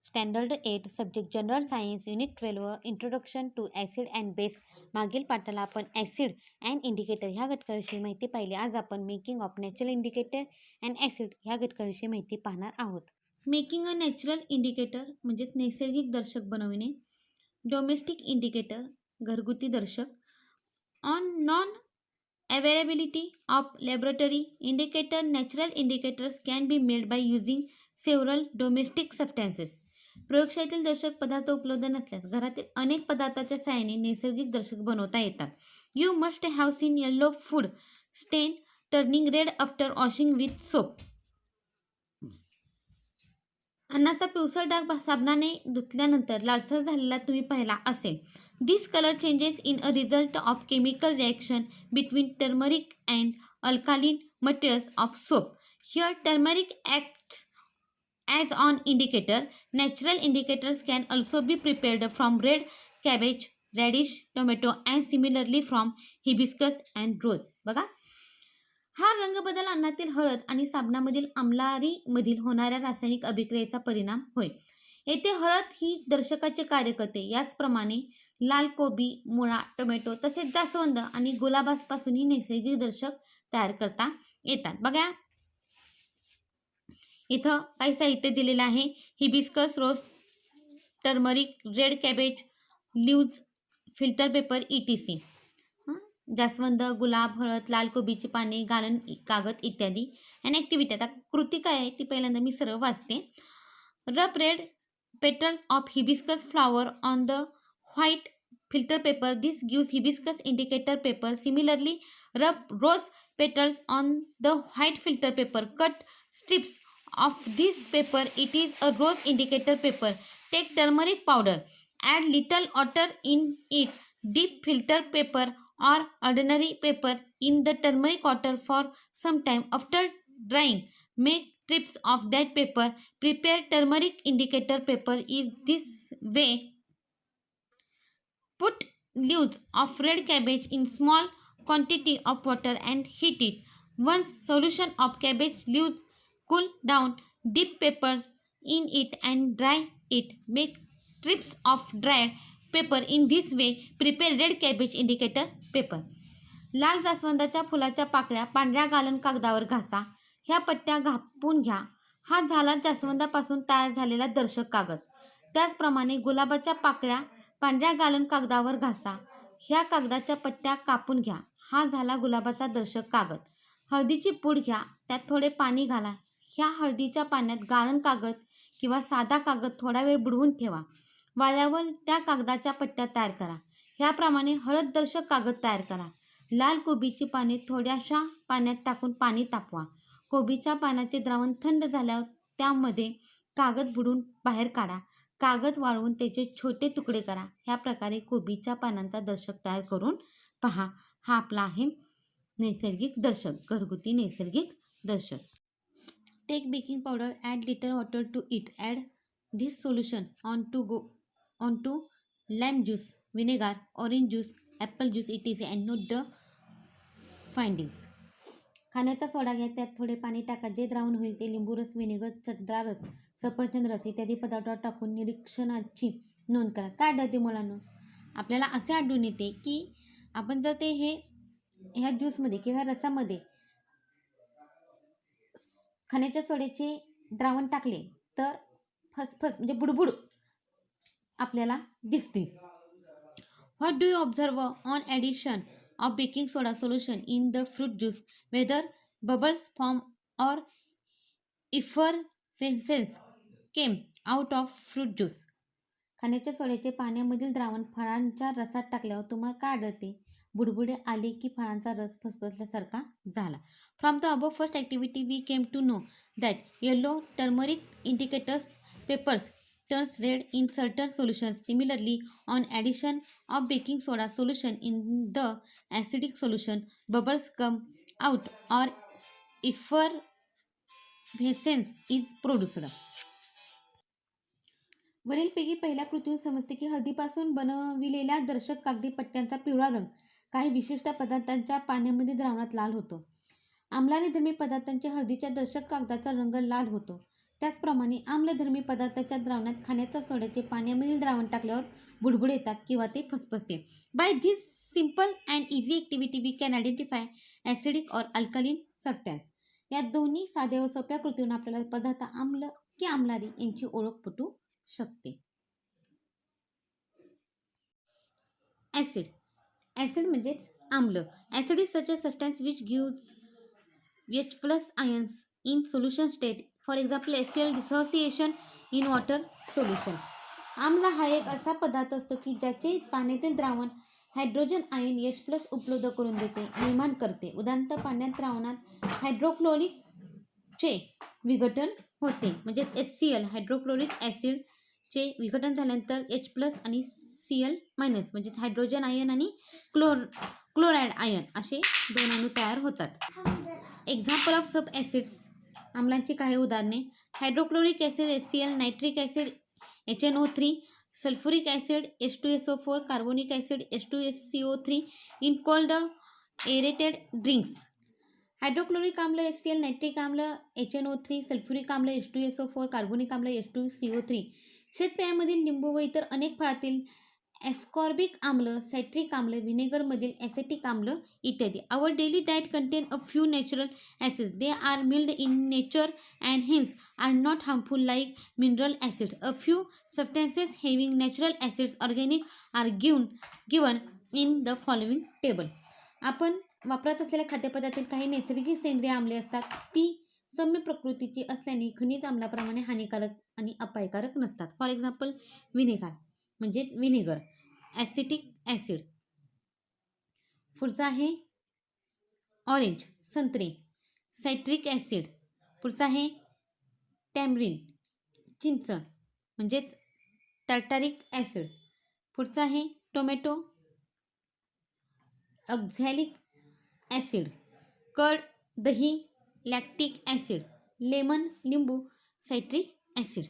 Standard 8 subject general science unit 12 introduction to acid and base. मागील पाठाला आपण acid and indicator ह्या घटकाविषयी माहिती पाहिली. आज आपण making of natural indicator and acid ह्या घटकाविषयी माहिती पाहणार आहोत. मेकिंग अ नॅचरल इंडिकेटर म्हणजेच नैसर्गिक दर्शक बनविणे. डोमेस्टिक इंडिकेटर घरगुती दर्शक. On non availability of laboratory indicator natural indicators can be made by using several domestic substances. प्रयोगशाळेतील दर्शक पदार्थ उपलब्ध नसल्यास घरातील अनेक पदार्थाच्या सहाय्याने नैसर्गिक दर्शक बनवता येतात. You must have seen yellow food stain turning red after washing with soap. अन्नाचा पिवसर डाग साबणाने धुतल्यानंतर लालसर झालेला तुम्ही पाहिला असेल. This colour changes in a result of chemical reaction between turmeric and alkaline materials of soap. Here turmeric acts as an indicator. Natural indicators can also be prepared from red cabbage, radish, tomato and similarly from hibiscus and rose. बघा, हा रंगबदल अन्नातील हळद आणि साबणामधील आम्लारीमधील होणाऱ्या रासायनिक अभिक्रियेचा परिणाम होय. येथे हळद ही दर्शकाचे कार्य करते. याचप्रमाणे लाल कोबी, मुळा, टोमॅटो तसेच जास्वंद आणि गुलाबापासूनही नैसर्गिक दर्शक तयार करता येतात. बघा, इथं काही साहित्य दिलेलं आहे. Hibiscus, rose, turmeric, red cabbage, leaves, filter paper, ETC. जास्वंद, गुलाब, हळद, लाल कोबीची पाने, गालन कागद इत्यादी. And activity. आता कृती काय आहे ती पहिल्यांदा मी सरळ वाचते. रब red petals of hibiscus flower on the white filter paper. This gives hibiscus indicator paper. Similarly, rub rose petals on the white filter paper. Cut strips of this paper. It is a rose indicator paper. Take turmeric powder. Add little water in it. Dip filter paper or ordinary paper in the turmeric water for some time. After drying, make strips of that paper. Prepare turmeric indicator paper is this way. Put leaves of red cabbage in small quantity of water and heat it. Once solution of cabbage leaves cool down, dip peppers in it and dry it. Make strips of dried paper in this way. Prepare red cabbage indicator paper. लाल जास्वंदाच्या फुलाच्या पाकळ्या पांढऱ्या गालन कागदावर घासा. ह्या पट्ट्या घापून घ्या. हा झाला जास्वंदापासून तयार झालेला दर्शक कागद. त्याचप्रमाणे गुलाबाच्या पाकळ्या पांढऱ्या गालन कागदावर घासा. ह्या कागदाच्या पट्ट्या कापून घ्या. हा झाला गुलाबाचा दर्शक कागद. हळदीची पूड घ्या. त्यात थोडे पाणी घाला. ह्या हळदीच्या पाण्यात गाळण कागद किंवा साधा कागद थोडा वेळ बुडवून ठेवा. वाळल्यावर त्या कागदाच्या पट्ट्या तयार करा. ह्याप्रमाणे हळद दर्शक कागद तयार करा. लाल कोबीची पाने थोड्याशा पाण्यात टाकून पाणी तापवा. कोबीच्या पानाचे द्रावण थंड झाल्यावर त्यामध्ये कागद बुडवून बाहेर काढा. कागद वाळवून त्याचे छोटे तुकडे करा. ह्या प्रकारे कोबीच्या पानांचा दर्शक तयार करून पहा. हा आपला आहे नैसर्गिक दर्शक, घरगुती नैसर्गिक दर्शक. Take baking powder, add litre water to it. Add this solution on to lime juice, vinegar, orange juice, apple juice ETC and note the findings. खाण्याचा सोडा घ्या. त्यात थोडे पाणी टाका. जे द्रावण होईल ते लिंबू रस, विनेगर, चतरा रस, सफरचंद रस इत्यादी पदार्थावर टाकून निरीक्षणाची नोंद करा. काय आढळते मुलांनो? आपल्याला असे आढळून येते की आपण जर ते ह्या ज्यूसमध्ये किंवा रसामध्ये खाण्याच्या सोड्याचे द्रावण टाकले तर फसफस म्हणजे बुडबुड आपल्याला दिसते. What do you observe on addition of baking soda solution in the fruit juice, whether bubbles form or effervescence came out of fruit juice. खाण्याच्या सोड्याचे पाण्यामधील द्रावण फळांच्या रसात टाकल्यावर तुम्हाला काय आढळते? बुडबुडे आले की फळांचा रस फसफसल्यासारखा झाला. From the above first activity we came to know that yellow turmeric indicators papers turns red in certain solutions. Similarly, on addition of baking soda solution in the acidic solution, bubbles come out or effervescence is produced. वरीलपैकी पहिल्या कृतीतून समजते की हळदीपासून बनविलेल्या दर्शक कागदी पट्ट्यांचा पिवळा रंग काही विशिष्ट पदार्थांच्या पाण्यामध्ये द्रावणात लाल होतो. आम्लारीधर्मी पदार्थांच्या हळदीच्या दर्शक कागदाचा रंग लाल होतो. त्याचप्रमाणे आम्लधर्मी पदार्थाच्या द्रावणात खाण्याच्या सोड्याचे पाण्यामधील द्रावण टाकल्यावर बुडबुड येतात किंवा ते फसफसते. By this simple and easy activity we can identify acidic or alkaline substance. या दोन्ही साध्या व सोप्या कृतीतून आपल्याला पदार्थ आम्ल की आम्लारी यांची ओळख पटू शकते. ॲसिड. ॲसिड म्हणजेच आम्ल. Acid is such a substance which gives H+ ions in solution state. For example, HCl dissociation in water solution. आम्ल हा एक असा पदार्थ असतो की ज्याचे पाण्यातील द्रावण हायड्रोजन आयन H+ उपलब्ध करून देते, निर्माण करते. उदाहरणार्थ पाण्यात द्रावणात हायड्रोक्लोरिक चे विघटन होते, म्हणजेच HCl हायड्रोक्लोरिक ॲसिडचे विघटन झाल्यानंतर H+ आणि Cl- म्हणजेच हायड्रोजन आयन आणि क्लोराईड आयन असे दोन अणू तयार होतात. Example of some acids. आम्लांची काही उदाहरणे: hydrochloric acid HCl, nitric acid HNO3, sulphuric acid H2SO4, carbonic acid H2CO3 in cold aerated drinks. Hydrochloric आम्ल HCl, नायट्रिक आम्ल HNO3, सल्फ्युरिक आम्ल H2SO4, कार्बोनिक आम्ल H2CO3. शेतपेयामधील लिंबू व इतर अनेक फळातील ॲस्कॉर्बिक आम्ल, सायट्रिक आम्ल, व्हिनेगरमधील ॲसेटिक आम्ल इत्यादी. Our daily diet contain a few natural acids. They are mild in nature and hence are not harmful like mineral acids. A few substances having natural acids organic are given in the following table. आपण वापरत असलेल्या खाद्यपदार्थातील काही नैसर्गिक सेंद्रिय आम्ले असतात. ती सौम्य प्रकृतीची असल्याने खनिज आम्लाप्रमाणे हानिकारक आणि अपायकारक नसतात. फॉर एक्झाम्पल, म्हणजेच व्हिनेगर, ॲसिटिक ॲसिड. पुढचा आहे ऑरेंज, संत्रे, सायट्रिक ॲसिड. पुढचा आहे टॅमरिन, चिंच, म्हणजेच टार्टारिक ॲसिड. पुढचा आहे टोमॅटो, ऑक्झॅलिक ॲसिड. कर्ड, दही, लॅक्टिक ॲसिड. लेमन, लिंबू, सायट्रिक ॲसिड.